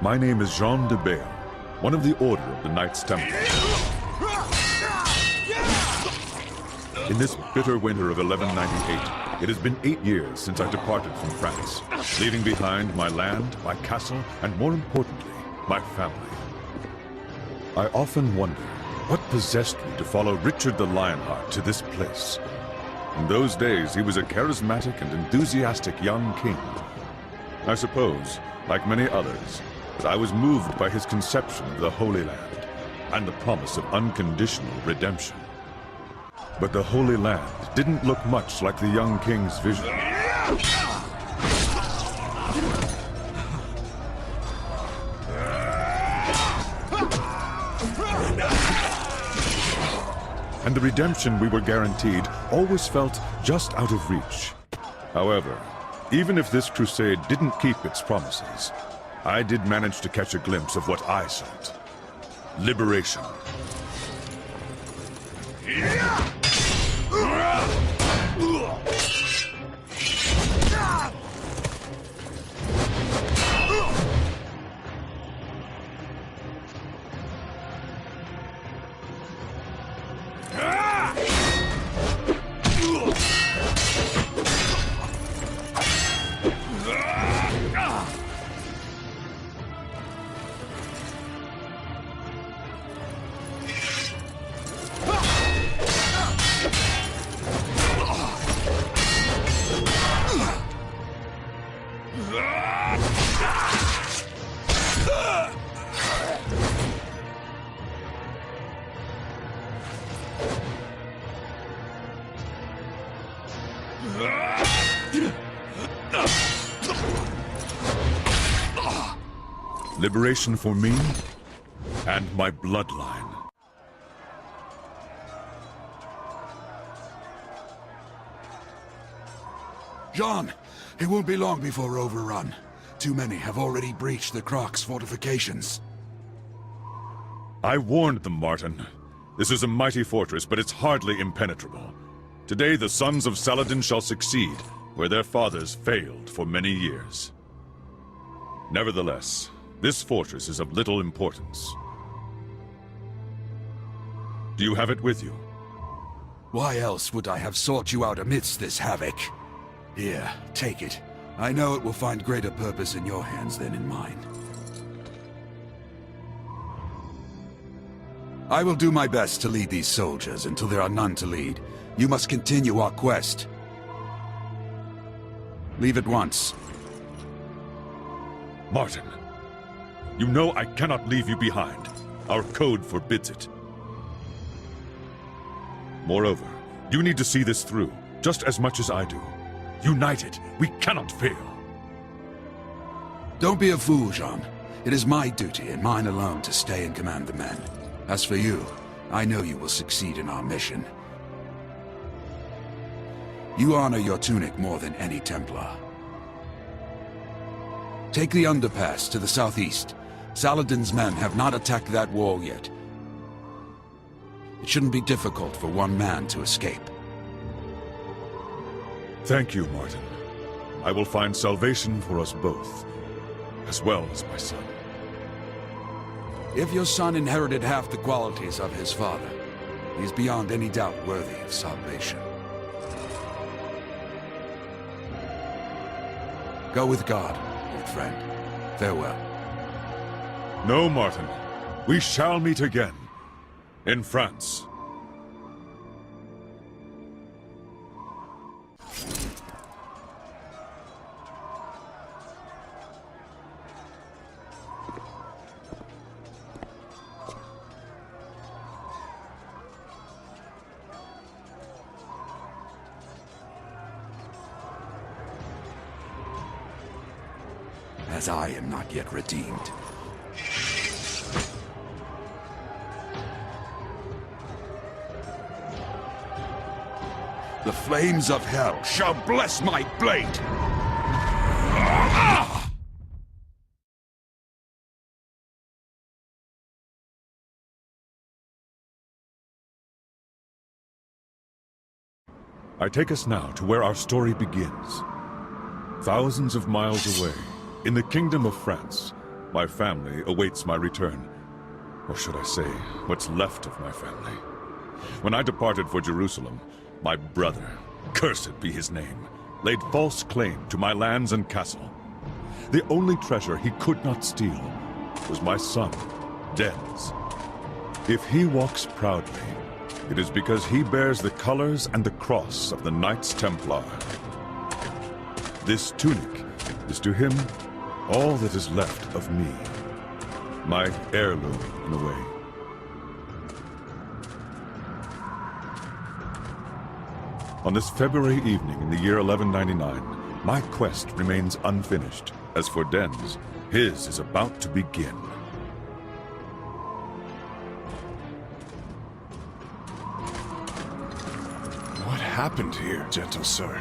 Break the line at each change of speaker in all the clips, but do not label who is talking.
My name is Jean de Bale, one of the Order of the Knights Templar. In this bitter winter of 1198, it has been 8 years since I departed from France, leaving behind my land, my castle, and more importantly, my family. I often wonder what possessed me to follow Richard the Lionheart to this place. In those days, he was a charismatic and enthusiastic young king. I suppose, like many others, that I was moved by his conception of the Holy Land and the promise of unconditional redemption. But the Holy Land didn't look much like the young king's vision. And the redemption we were guaranteed always felt just out of reach. However, even if this crusade didn't keep its promises, I did manage to catch a glimpse of what I sought. Liberation. Liberation for me and my bloodline.
Jean, it won't be long before we're overrun. Too many have already breached the Croc's fortifications.
I warned them, Martin. This is a mighty fortress, but it's hardly impenetrable. Today the sons of Saladin shall succeed, where their fathers failed for many years. Nevertheless, this fortress is of little importance. Do you have it with you?
Why else would I have sought you out amidst this havoc? Here, take it. I know it will find greater purpose in your hands than in mine. I will do my best to lead these soldiers until there are none to lead. You must continue our quest. Leave at once.
Martin, you know I cannot leave you behind. Our code forbids it. Moreover, you need to see this through, just as much as I do. United, we cannot fail.
Don't be a fool, Jean. It is my duty and mine alone to stay and command the men. As for you, I know you will succeed in our mission. You honor your tunic more than any Templar. Take the underpass to the southeast. Saladin's men have not attacked that wall yet. It shouldn't be difficult for one man to escape.
Thank you, Martin. I will find salvation for us both, as well as my son.
If your son inherited half the qualities of his father, he is beyond any doubt worthy of salvation. Go with God, old friend. Farewell.
No, Martin. We shall meet again. In France.
As I am not yet redeemed. The flames of hell shall bless my blade!
I take us now to where our story begins. Thousands of miles away, in the kingdom of France, my family awaits my return. Or should I say, what's left of my family. When I departed for Jerusalem, my brother, cursed be his name, laid false claim to my lands and castle. The only treasure he could not steal was my son, Dens. If he walks proudly, it is because he bears the colors and the cross of the Knights Templar. This tunic is to him all that is left of me, my heirloom in a way. On this February evening in the year 1199, my quest remains unfinished. As for Dens, his is about to begin.
What happened here, gentle sir?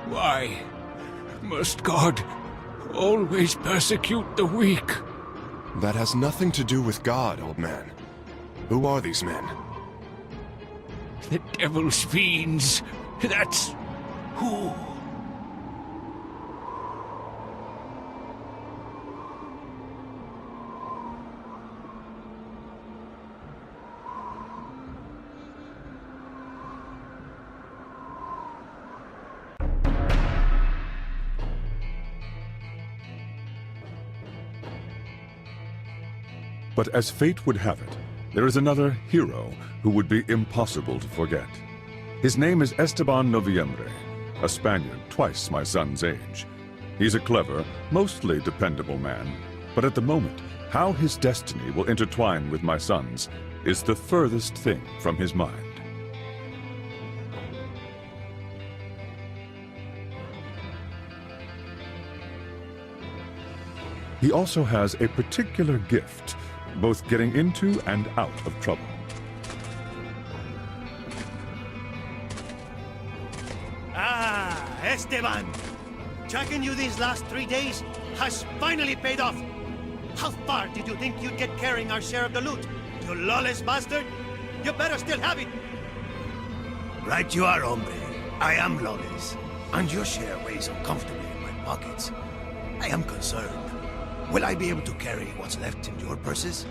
Why must God always persecute the weak?
That has nothing to do with God, old man. Who are these men?
The devil's fiends. That's who.
But as fate would have it, there is another hero who would be impossible to forget. His name is Esteban Noviembre, a Spaniard twice my son's age. He's a clever, mostly dependable man, but at the moment, how his destiny will intertwine with my son's is the furthest thing from his mind. He also has a particular gift, both getting into and out of trouble.
Ah, Esteban! Tracking you these last 3 days has finally paid off. How far did you think you'd get carrying our share of the loot? You lawless bastard! You better still have it! Right you are, hombre. I am lawless. And your share weighs uncomfortably in my pockets. I am concerned. Will I be able to carry what's left in your purses?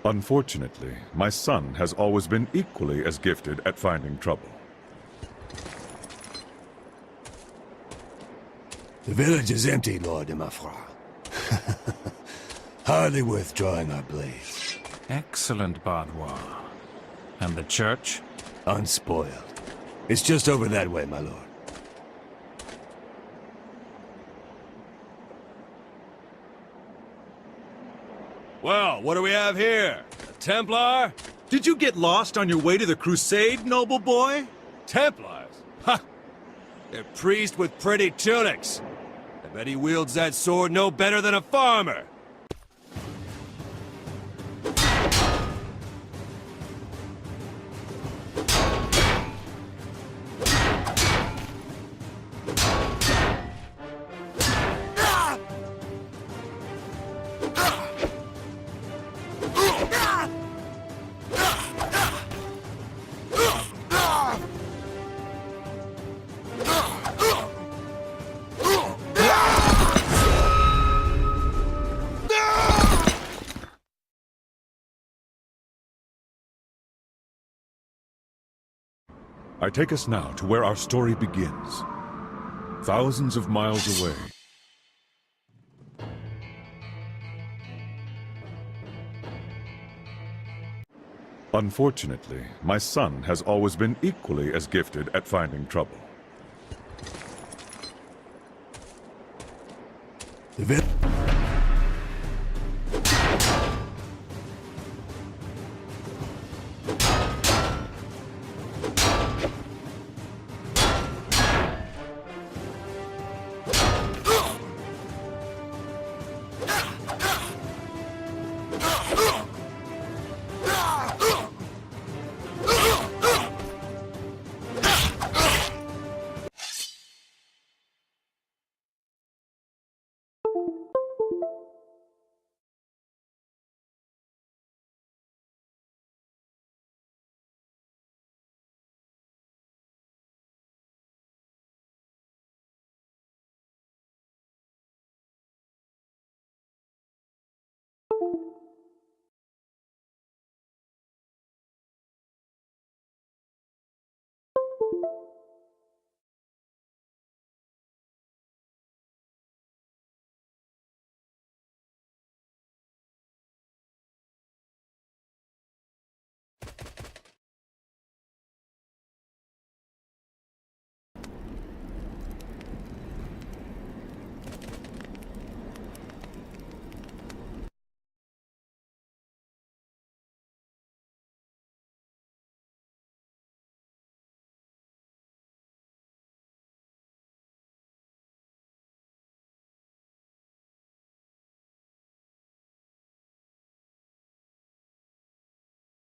Unfortunately, my son has always been equally as gifted at finding trouble.
The village is empty, Lord de Mafra. Hardly worth drawing our blades.
Excellent, Benoit. And the church?
Unspoiled. It's just over that way, my lord.
Well, what do we have here? A Templar?
Did you get lost on your way to the Crusade, noble boy?
Templars? Ha! They're priests with pretty tunics. I bet he wields that sword no better than a farmer.
I take us now to where our story begins. Thousands of miles away. Unfortunately, my son has always been equally as gifted at finding trouble.
The village...